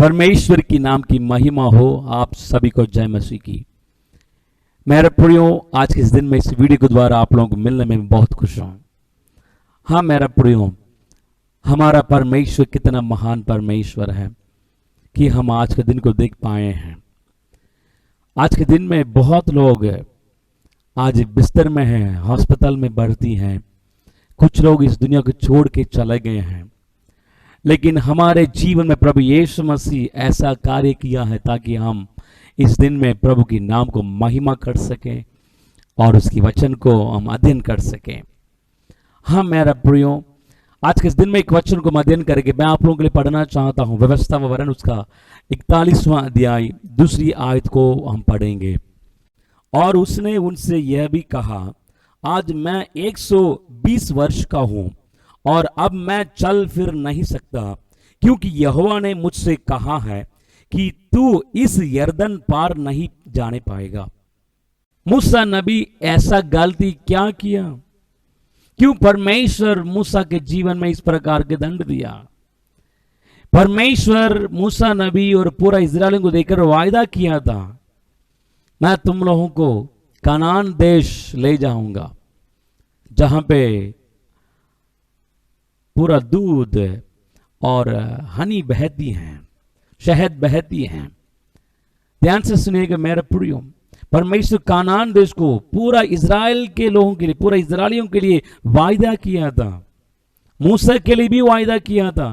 परमेश्वर की नाम की महिमा हो। आप सभी को जय मसीह की। मेरे प्रियो, आज के इस दिन में इस वीडियो के द्वारा आप लोगों को मिलने में बहुत खुश हूं। हाँ मेरा प्रियो, हमारा परमेश्वर कितना महान परमेश्वर है कि हम आज के दिन को देख पाए हैं। आज के दिन में बहुत लोग आज बिस्तर में हैं, हॉस्पिटल में भर्ती हैं, कुछ लोग इस दुनिया को छोड़ के चले गए हैं, लेकिन हमारे जीवन में प्रभु यीशु मसीह ऐसा कार्य किया है ताकि हम इस दिन में प्रभु के नाम को महिमा कर सकें और उसकी वचन को हम अध्ययन कर सकें। हाँ मेरा प्रियो, आज के इस दिन में एक वचन को अध्ययन करके मैं आप लोगों के लिए पढ़ना चाहता हूँ। व्यवस्था व वरन उसका 41वां अध्याय 2 आयत को हम पढ़ेंगे। और उसने उनसे यह भी कहा, आज मैं 120 वर्ष का हूं और अब मैं चल फिर नहीं सकता, क्योंकि यहोवा ने मुझसे कहा है कि तू इस यरदन पार नहीं जाने पाएगा। मूसा नबी ऐसा गलती क्या किया? क्यों परमेश्वर मूसा के जीवन में इस प्रकार के दंड दिया? परमेश्वर मूसा नबी और पूरा इजराइल को देकर वायदा किया था, मैं तुम लोगों को कनान देश ले जाऊंगा जहां पे पूरा दूध और हनी बहती हैं, शहद बहती हैं। ध्यान से सुनिएगा मेरे प्रियो, परमेश्वर कानान देश को पूरा इजराइल के लोगों के लिए, पूरा इजराइलियों के लिए वायदा किया था। मूसा के लिए भी वायदा किया था,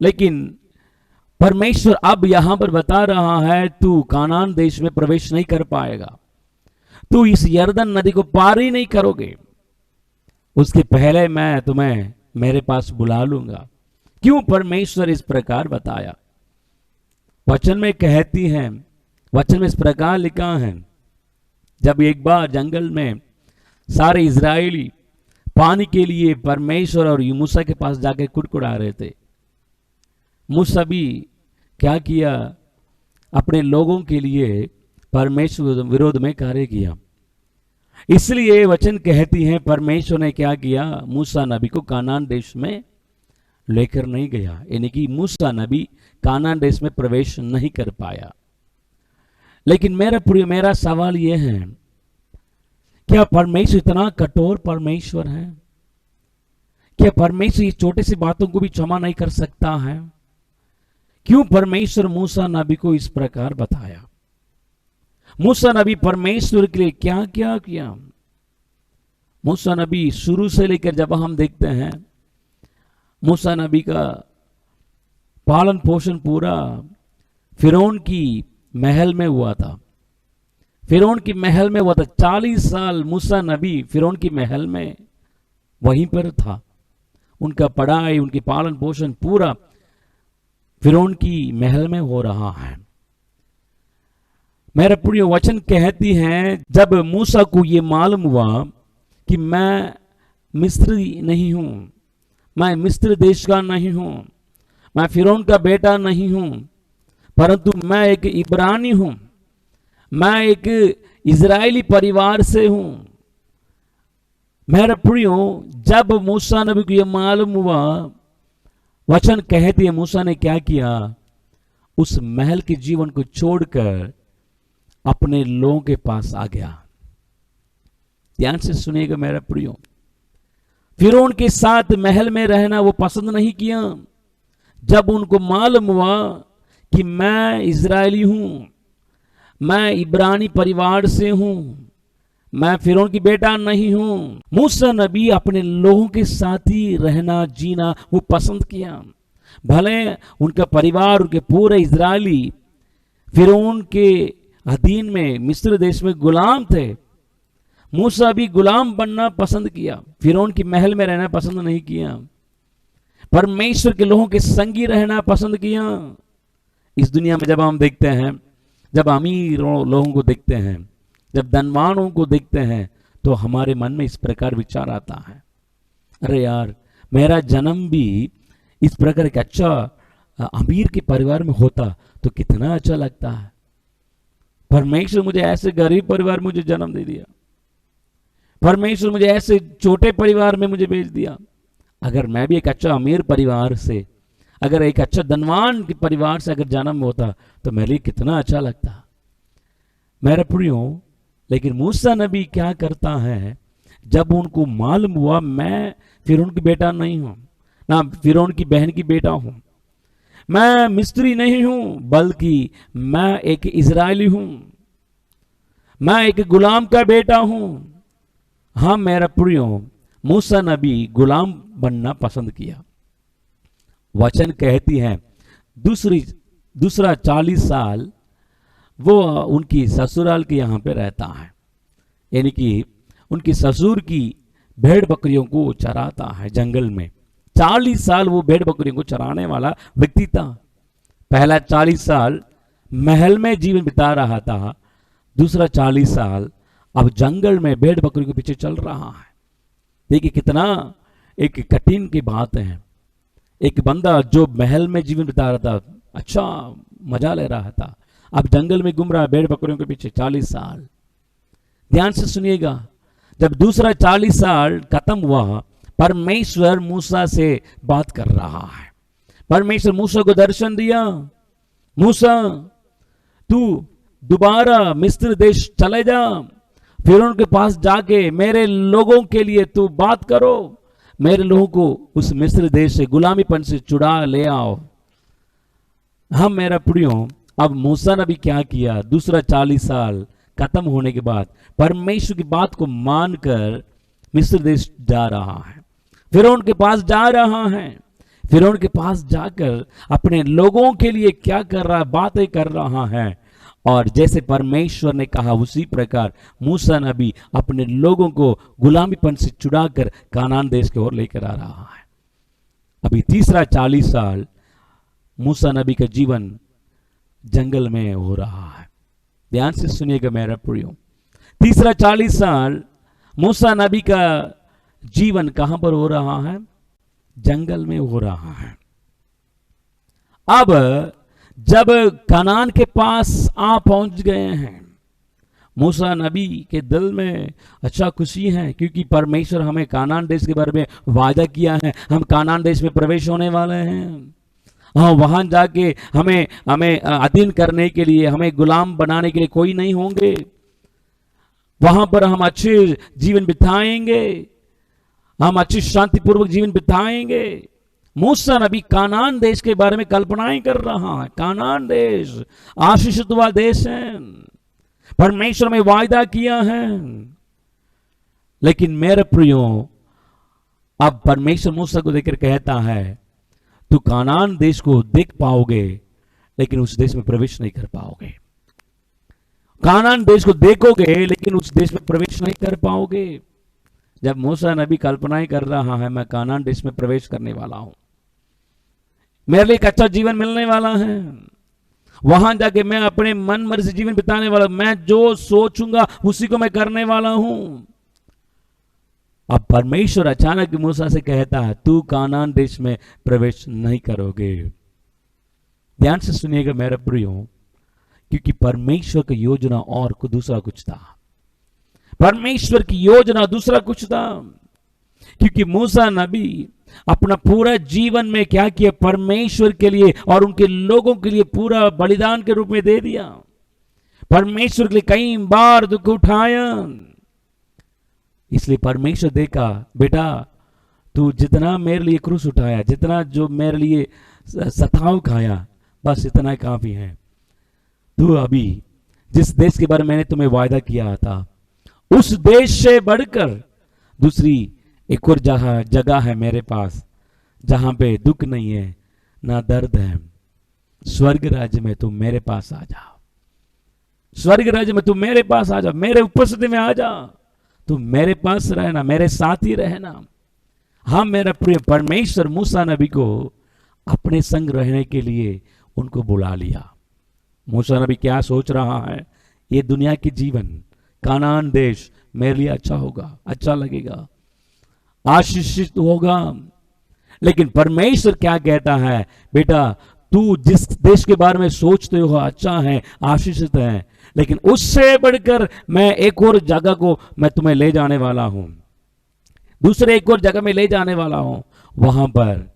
लेकिन परमेश्वर अब यहां पर बता रहा है तू कानान देश में प्रवेश नहीं कर पाएगा, तू इस यरदन नदी को पार ही नहीं करोगे, उसके पहले मैं तुम्हें मेरे पास बुला लूंगा। क्यों परमेश्वर इस प्रकार बताया? वचन में कहती हैं, वचन में इस प्रकार लिखा है, जब एक बार जंगल में सारे इजरायली पानी के लिए परमेश्वर और मूसा के पास जाके कुड़कुड़ा रहे थे, मूसा भी क्या किया? अपने लोगों के लिए परमेश्वर विरोध में कार्य किया। इसलिए वचन कहती है परमेश्वर ने क्या किया? मूसा नबी को कानान देश में लेकर नहीं गया, यानी कि मूसा नबी कानान देश में प्रवेश नहीं कर पाया। लेकिन मेरा सवाल यह है, क्या परमेश्वर इतना कठोर परमेश्वर है? क्या परमेश्वर इस छोटी सी बातों को भी क्षमा नहीं कर सकता है? क्यों परमेश्वर मूसा नबी को इस प्रकार बताया? मूसा नबी परमेश्वर के लिए क्या क्या किया? मूसा नबी शुरू से लेकर जब हम देखते हैं, मूसा नबी का पालन पोषण पूरा फिरौन की महल में हुआ था। फिरौन की महल में हुआ था। 40 साल मूसा नबी फिरौन की महल में वहीं पर था। उनका पढ़ाई, उनकी पालन पोषण पूरा फिरौन की महल में हो रहा है। मेरा प्रिय, वचन कहती हैं, जब मूसा को ये मालूम हुआ कि मैं मिस्री नहीं हूं, मैं मिस्र देश का नहीं हूं, मैं फिरौन का बेटा नहीं हूं, परंतु मैं एक इब्रानी हूं, मैं एक इजरायली परिवार से हूं। मेरा प्रियो, जब मूसा नबी को यह मालूम हुआ, वचन कहती है मूसा ने क्या किया? उस महल के जीवन को छोड़कर अपने लोगों के पास आ गया। ध्यान से सुनिएगा मेरा प्रियो, फिरौन के साथ महल में रहना वो पसंद नहीं किया। जब उनको मालूम हुआ कि मैं इजरायली हूं, मैं इब्रानी परिवार से हूं, मैं फिरौन की बेटा नहीं हूं, मूसा नबी अपने लोगों के साथ ही रहना जीना वो पसंद किया। भले उनका परिवार, उनके पूरे इजरायली फिरौन के अधीन में मिस्र देश में गुलाम थे, मूसा भी गुलाम बनना पसंद किया, फिरौन की महल में रहना पसंद नहीं किया, परमेश्वर के लोगों के संगी रहना पसंद किया। इस दुनिया में जब हम देखते हैं, जब अमीर लोगों को देखते हैं, जब धनवानों को देखते हैं, तो हमारे मन में इस प्रकार विचार आता है, अरे यार, मेरा जन्म भी इस प्रकार के अच्छा अमीर के परिवार में होता तो कितना अच्छा लगता है। परमेश्वर मुझे ऐसे गरीब परिवार में मुझे जन्म दे दिया, परमेश्वर मुझे ऐसे छोटे परिवार में मुझे भेज दिया। अगर मैं भी एक अच्छा अमीर परिवार से अगर एक अच्छा धनवान के परिवार से अगर जन्म होता तो मेरे लिए कितना अच्छा लगता मेरे प्रियो। लेकिन मूसा नबी क्या करता है, जब उनको मालूम हुआ मैं फिरौन की बेटा नहीं हूं, ना फिरौन की बहन की बेटा हूं, मैं मिस्री नहीं हूं, बल्कि मैं एक इजरायली हूं, मैं एक गुलाम का बेटा हूं। हाँ मेरा प्रियो, मूसा नबी गुलाम बनना पसंद किया। वचन कहती है दूसरा 40 साल वो उनकी ससुराल के यहां पे रहता है, यानी कि उनकी ससुर की भेड़ बकरियों को चराता है जंगल में। 40 साल वो भेड़ बकरियों को चराने वाला व्यक्ति था। पहला 40 साल महल में जीवन बिता रहा था, दूसरा 40 साल अब जंगल में भेड़ बकरियों के पीछे चल रहा है। देखिए कितना एक कठिन की बात है। एक बंदा जो महल में जीवन बिता रहा था, अच्छा मजा ले रहा था, अब जंगल में घूम रहा है भेड़ बकरियों के पीछे 40 साल। ध्यान से सुनिएगा, जब दूसरा 40 साल खत्म हुआ, परमेश्वर मूसा से बात कर रहा है। परमेश्वर मूसा को दर्शन दिया, मूसा तू दोबारा मिस्र देश चले जा, फिरौन के पास जाके मेरे लोगों के लिए तू बात करो, मेरे लोगों को उस मिस्र देश से गुलामीपन से छुड़ा ले आओ। हम मेरा प्रियो, अब मूसा ने भी क्या किया, दूसरा 40 साल खत्म होने के बाद परमेश्वर की बात को मानकर मिस्र देश जा रहा है, फिरौन के पास जा रहा है। फिरौन के पास जाकर अपने लोगों के लिए क्या कर रहा है, बातें कर रहा है। और जैसे परमेश्वर ने कहा उसी प्रकार मूसा नबी अपने लोगों को गुलामीपन से छुड़ाकर कानान देश की ओर लेकर आ रहा है। अभी तीसरा 40 साल मूसा नबी का जीवन जंगल में हो रहा है। ध्यान से सुनिएगा मेरा प्रियो, तीसरा 40 साल मूसा नबी का जीवन कहां पर हो रहा है, जंगल में हो रहा है। अब जब कनान के पास आ पहुंच गए हैं, मूसा नबी के दिल में अच्छा खुशी है, क्योंकि परमेश्वर हमें कानान देश के बारे में वादा किया है, हम कानान देश में प्रवेश होने वाले हैं। हाँ, वहां जाके हमें अधीन करने के लिए, हमें गुलाम बनाने के लिए कोई नहीं होंगे। वहां पर हम अच्छे जीवन बिताएंगे, हम अच्छी शांतिपूर्वक जीवन बिताएंगे। मूसा नबी कानान देश के बारे में कल्पनाएं कर रहा है। कानान देश आशीषित हुआ देश है, परमेश्वर में वायदा किया है। लेकिन मेरे प्रियो, अब परमेश्वर मूसा को देखकर कहता है तू कानान देश को देख पाओगे, लेकिन उस देश में प्रवेश नहीं कर पाओगे। कानान देश को देखोगे, लेकिन उस देश में प्रवेश नहीं कर पाओगे। जब मूसा नबी कल्पनाएं कर रहा है, मैं कानान देश में प्रवेश करने वाला हूं, मेरे लिए एक अच्छा जीवन मिलने वाला है, वहां जाके मैं अपने मन मर्जी जीवन बिताने वाला, मैं जो सोचूंगा उसी को मैं करने वाला हूं। अब परमेश्वर अचानक मूसा से कहता है तू कानान देश में प्रवेश नहीं करोगे। ध्यान से सुनिएगा मेरे प्रियो, क्योंकि परमेश्वर की योजना और दूसरा कुछ था। परमेश्वर की योजना दूसरा कुछ था, क्योंकि मूसा नबी अपना पूरा जीवन में क्या किया, परमेश्वर के लिए और उनके लोगों के लिए पूरा बलिदान के रूप में दे दिया। परमेश्वर के लिए कई बार दुख उठाया। इसलिए परमेश्वर देखा, बेटा तू जितना मेरे लिए क्रूस उठाया, जितना जो मेरे लिए सताव खाया, बस इतना काफी है। तू अभी जिस देश के बारे में मैंने तुम्हें वायदा किया था, उस देश से बढ़कर दूसरी एक और जगह है मेरे पास, जहां पे दुख नहीं है ना दर्द है। स्वर्ग राज्य में तुम मेरे पास आ जाओ, स्वर्ग राज्य में तुम मेरे पास आ जाओ, मेरे उपस्थिति में आ जाओ, तुम मेरे पास रहना, मेरे साथ ही रहना। हाँ मेरा प्रिय, परमेश्वर मूसा नबी को अपने संग रहने के लिए उनको बुला लिया। मूसा नबी क्या सोच रहा है, ये दुनिया की जीवन, कानान देश मेरे लिए अच्छा होगा, अच्छा लगेगा, आशीषित होगा। लेकिन परमेश्वर क्या कहता है, बेटा तू जिस देश के बारे में सोचते हो अच्छा है, आशीषित है, लेकिन उससे बढ़कर मैं एक और जगह को मैं तुम्हें ले जाने वाला हूं, दूसरे एक और जगह में ले जाने वाला हूं। वहां पर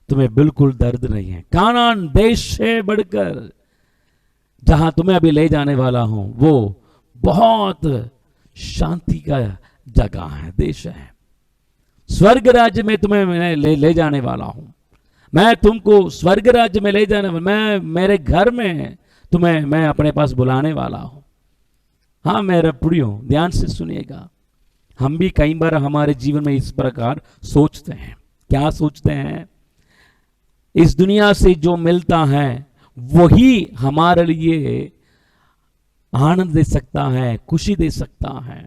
तुम्हें बिल्कुल दर्द नहीं है। कानान देश से बढ़कर जहां तुम्हें अभी ले जाने वाला हूं वो बहुत शांति का जगह है, देश है। स्वर्ग राज्य में तुम्हें मैं ले जाने वाला हूं। मैं तुमको स्वर्ग राज्य में ले जाने वाला, मैं मेरे घर में तुम्हें मैं अपने पास बुलाने वाला हूं। हाँ मेरे प्रियो, ध्यान से सुनिएगा। हम भी कई बार हमारे जीवन में इस प्रकार सोचते हैं। क्या सोचते हैं? इस दुनिया से जो मिलता है वही हमारे लिए आनंद दे सकता है, खुशी दे सकता है।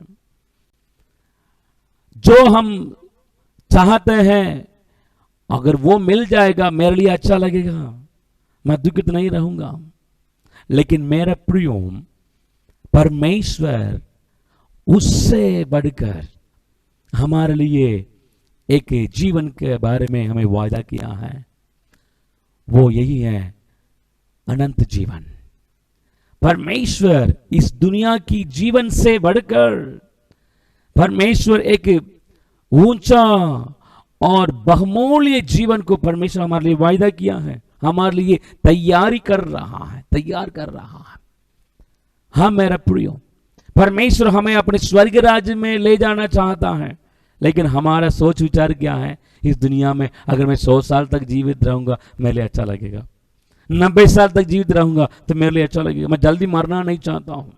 जो हम चाहते हैं अगर वो मिल जाएगा मेरे लिए अच्छा लगेगा, मैं दुखित नहीं रहूंगा। लेकिन मेरा प्रियो, परमेश्वर उससे बढ़कर हमारे लिए एक जीवन के बारे में हमें वादा किया है। वो यही है अनंत जीवन। परमेश्वर इस दुनिया की जीवन से बढ़कर परमेश्वर एक ऊंचा और बहुमूल्य जीवन को परमेश्वर हमारे लिए वायदा किया है, हमारे लिए तैयार कर रहा है। हाँ मेरा प्रियो, परमेश्वर हमें अपने स्वर्ग राज्य में ले जाना चाहता है। लेकिन हमारा सोच विचार क्या है? इस दुनिया में अगर मैं 100 साल तक जीवित रहूंगा मेरे लिए अच्छा लगेगा, 90 साल तक जीवित रहूंगा तो मेरे लिए अच्छा लगेगा। मैं जल्दी मरना नहीं चाहता हूं।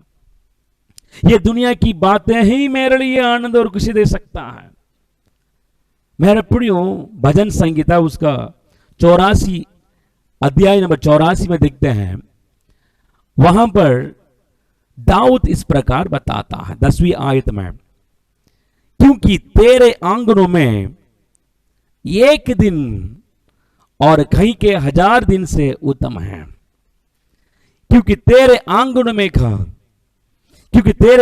ये दुनिया की बातें ही मेरे लिए आनंद और खुशी दे सकता है। मेरे प्रियो, भजन संगीता उसका 84 अध्याय नंबर 84 में देखते हैं, वहां पर दाऊद इस प्रकार बताता है 10वीं आयत में, क्योंकि तेरे आंगनों में एक दिन और कहीं के 1000 दिन से उत्तम है। क्योंकि तेरे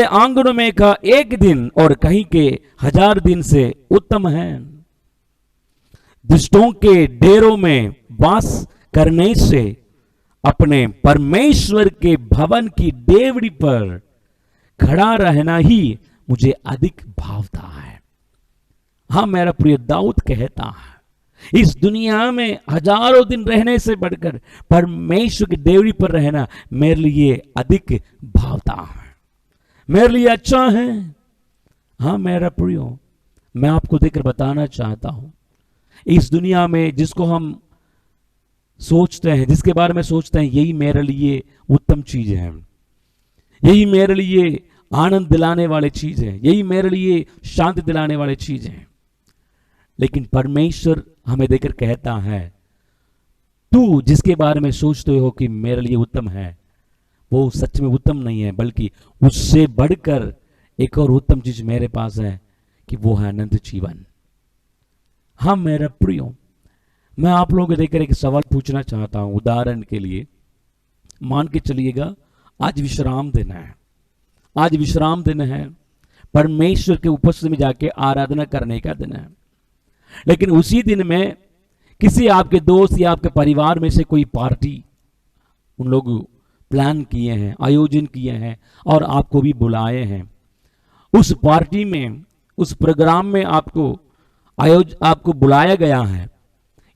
आंगनों में का एक दिन और कहीं के 1000 दिन से उत्तम है। दुष्टों के डेरों में वास करने से अपने परमेश्वर के भवन की डेवड़ी पर खड़ा रहना ही मुझे अधिक भावता है। हाँ मेरा प्रिय, दाऊद कहता है इस दुनिया में हजारों दिन रहने से बढ़कर परमेश्वर की डेवड़ी पर रहना मेरे लिए अधिक भावता है, मेरे लिए अच्छा है। हाँ मेरा प्रियो, मैं आपको देखकर बताना चाहता हूं, इस दुनिया में जिसको हम सोचते हैं, जिसके बारे में सोचते हैं, यही मेरे लिए उत्तम चीज है, यही मेरे लिए आनंद दिलाने वाली चीज है, यही मेरे लिए शांति दिलाने वाली चीज है। लेकिन परमेश्वर हमें देखकर कहता है, तू जिसके बारे में सोचते हो कि मेरे लिए उत्तम है, वो सच में उत्तम नहीं है, बल्कि उससे बढ़कर एक और उत्तम चीज मेरे पास है कि वो है अनंत जीवन। हाँ मेरा प्रियो, मैं आप लोगों को देखकर एक सवाल पूछना चाहता हूं। उदाहरण के लिए मान के चलिएगा आज विश्राम दिन है, आज विश्राम दिन है, परमेश्वर के उपस्थिति में जाके आराधना करने का दिन है। लेकिन उसी दिन में किसी आपके दोस्त या आपके परिवार में से कोई पार्टी उन लोग प्लान किए हैं, आयोजन किए हैं और आपको भी बुलाए हैं। उस पार्टी में, उस प्रोग्राम में आपको बुलाया गया है।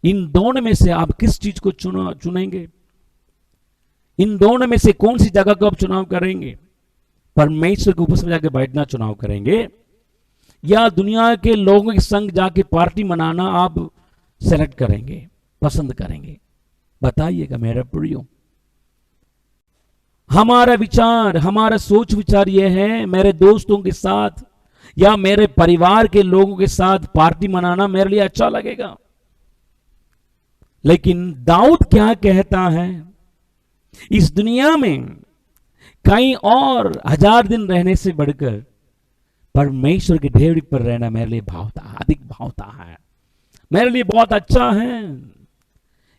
इन दोनों में से आप किस चीज को चुनेंगे? इन दोनों में से कौन सी जगह को आप चुनाव करेंगे? परमेश्वर के उपस्थिति में जाके बैठना चुनाव करेंगे या दुनिया के लोगों के संग जाके पार्टी मनाना आप सेलेक्ट करेंगे, पसंद करेंगे? बताइएगा मेरा प्रियो। हमारा विचार, हमारा सोच विचार यह है, मेरे दोस्तों के साथ या मेरे परिवार के लोगों के साथ पार्टी मनाना मेरे लिए अच्छा लगेगा। लेकिन दाऊद क्या कहता है? इस दुनिया में कहीं और 1000 दिन रहने से बढ़कर परमेश्वर की डेवड़ी पर रहना मेरे लिए अधिक भावता है, मेरे लिए बहुत अच्छा है।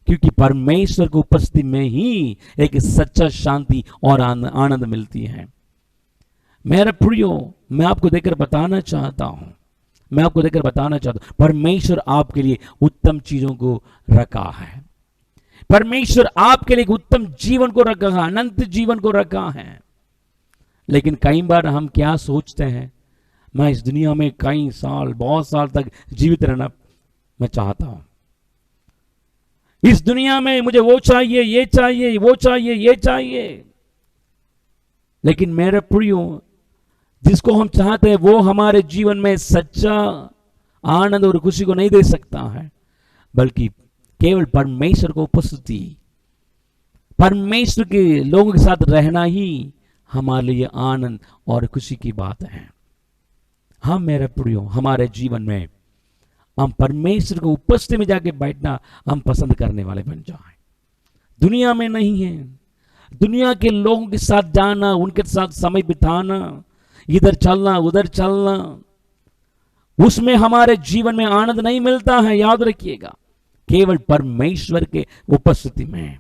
क्योंकि परमेश्वर की उपस्थिति में ही एक सच्चा शांति और आनंद मिलती है। मेरे प्रियो, मैं आपको देखकर बताना चाहता हूं, परमेश्वर आपके लिए उत्तम चीजों को रखा है। परमेश्वर आपके लिए उत्तम जीवन को रखा है, अनंत जीवन को रखा है। लेकिन कई बार हम क्या सोचते हैं, मैं इस दुनिया में कई साल, बहुत साल तक जीवित रहना मैं चाहता हूं। इस दुनिया में मुझे वो चाहिए, ये चाहिए, वो चाहिए, ये चाहिए। लेकिन मेरे प्रियो, जिसको हम चाहते हैं वो हमारे जीवन में सच्चा आनंद और खुशी को नहीं दे सकता है, बल्कि केवल परमेश्वर को उपस्थिति, परमेश्वर के लोगों के साथ रहना ही हमारे लिए आनंद और खुशी की बात है। हम मेरे प्रियो, हमारे जीवन में हम परमेश्वर को उपस्थिति में जाके बैठना हम पसंद करने वाले बन जाएं। दुनिया में नहीं है, दुनिया के लोगों के साथ जाना, उनके साथ समय बिताना, इधर चलना उधर चलना, उसमें हमारे जीवन में आनंद नहीं मिलता है। याद रखिएगा, केवल परमेश्वर के उपस्थिति में,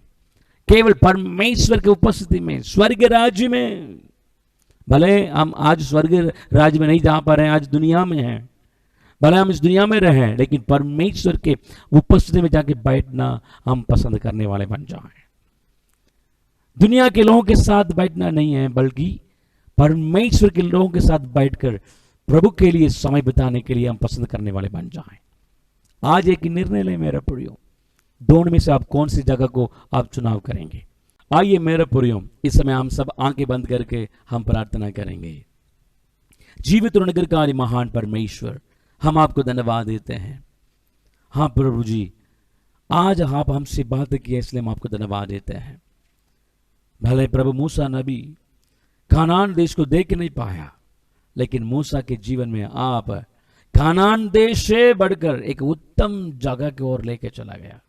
केवल परमेश्वर के उपस्थिति में, स्वर्ग राज्य में, भले हम आज स्वर्ग राज्य में नहीं जा पा रहे हैं, आज दुनिया में हैं, भले हम इस दुनिया में रहें, लेकिन परमेश्वर के उपस्थिति में जाके बैठना हम पसंद करने वाले बन जाएं। दुनिया के लोगों के साथ बैठना नहीं है, बल्कि परमेश्वर के लोगों के साथ बैठकर प्रभु के लिए समय बिताने के लिए हम पसंद करने वाले बन जाएं। आज एक निर्णय लें मेरे प्रियो, दोनों में से आप कौन सी जगह को आप चुनाव करेंगे। आइए मेरे प्रियो, इस समय हम सब आंखें बंद करके हम प्रार्थना करेंगे। जीवित और निरंकारी महान परमेश्वर, हम आपको धन्यवाद देते हैं। हाँ प्रभु जी, आज आप हमसे बात की, इसलिए हम आपको धन्यवाद देते हैं। भले प्रभु मूसा नबी कानान देश को देख नहीं पाया, लेकिन मूसा के जीवन में आप कानान देश से बढ़कर एक उत्तम जगह की ओर लेके चला गया।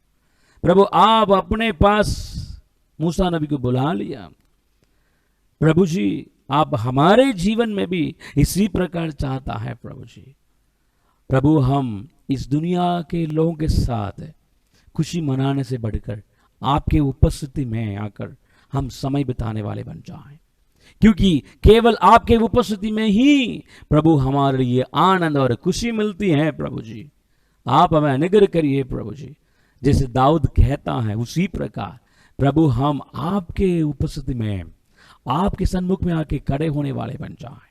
प्रभु आप अपने पास मूसा नबी को बुला लिया। प्रभु जी, आप हमारे जीवन में भी इसी प्रकार चाहता है। प्रभु जी, प्रभु हम इस दुनिया के लोगों के साथ खुशी मनाने से बढ़कर आपके उपस्थिति में आकर हम समय बिताने वाले बन जाएं, क्योंकि केवल आपके उपस्थिति में ही प्रभु हमारे लिए आनंद और खुशी मिलती है। प्रभु जी, आप हमें अनुग्रह करिए। प्रभु जी, जैसे दाऊद कहता है उसी प्रकार प्रभु हम आपके उपस्थिति में, आपके सन्मुख में आके खड़े होने वाले बन जाएं।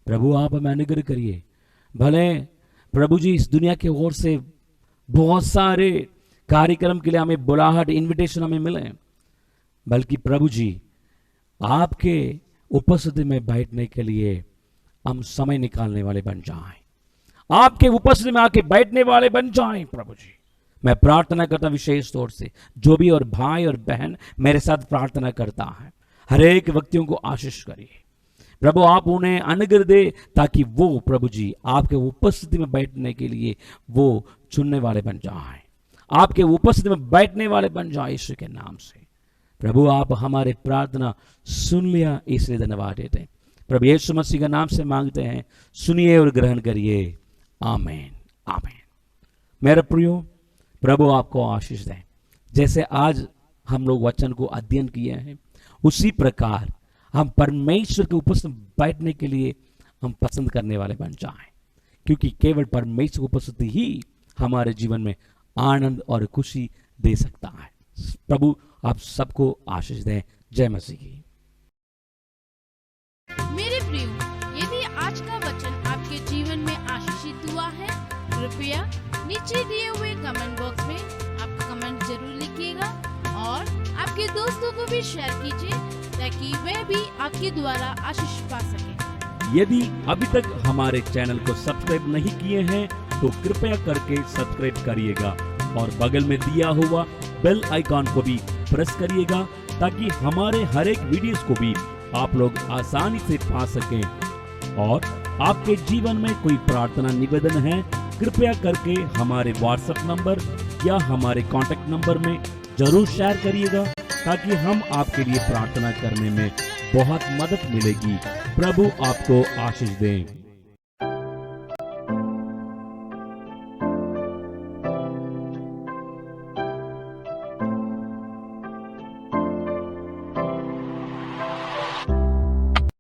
प्रभु आप हमें अनुग्रह करिए। भले प्रभु जी इस दुनिया की ओर से बहुत सारे कार्यक्रम के लिए हमें बुलाहट, इनविटेशन हमें मिले, बल्कि प्रभु जी आपके उपस्थिति में बैठने के लिए हम समय निकालने वाले बन जाएं, आपके उपस्थिति में आके बैठने वाले बन जाएं। प्रभु जी, मैं प्रार्थना करता विशेष तौर से जो भी और भाई और बहन मेरे साथ प्रार्थना करता है, हर एक व्यक्तियों को आशीष करिए। प्रभु आप उन्हें अनुग्रह दे, ताकि वो प्रभु जी आपके उपस्थिति में बैठने के लिए वो चुनने वाले बन जाएं, आपके उपस्थिति में बैठने वाले बन जाएं। यीशु के नाम से प्रभु आप हमारे प्रार्थना सुन लिया, इसलिए धन्यवाद देते हैं। प्रभु यीशु मसीह का नाम से मांगते हैं, सुनिए और ग्रहण करिए। आमीन, आमीन। मेरे प्रियो, प्रभु आपको आशीष दें। जैसे आज हम लोग वचन को अध्ययन किए हैं, उसी प्रकार हम परमेश्वर के उपस्थिति में बैठने के लिए हम पसंद करने वाले बन जाएं, क्योंकि केवल परमेश्वर की उपस्थिति ही हमारे जीवन में आनंद और खुशी दे सकता है। प्रभु आप सबको आशीष दें। जय मसीह की। मेरे प्रियो, यदि आज का वचन आपके जीवन में आशीषित हुआ है, कृपया नीचे दिए हुए कमेंट बॉक्स में आपका कमेंट जरूर लिखिएगा और आपके दोस्तों को भी शेयर कीजिए, ताकि वे भी आपके द्वारा आशीष पा सके। यदि अभी तक हमारे चैनल को सब्सक्राइब नहीं किए हैं तो कृपया करके सब्सक्राइब करिएगा और बगल में दिया हुआ बेल आइकॉन को भी प्रेस करिएगा, ताकि हमारे हर एक वीडियोस को भी आप लोग आसानी से पा सकें। और आपके जीवन में कोई प्रार्थना निवेदन है, कृपया करके हमारे व्हाट्सएप नंबर या हमारे कॉन्टैक्ट नंबर में जरूर शेयर करिएगा, ताकि हम आपके लिए प्रार्थना करने में बहुत मदद मिलेगी। प्रभु आपको आशीष दें।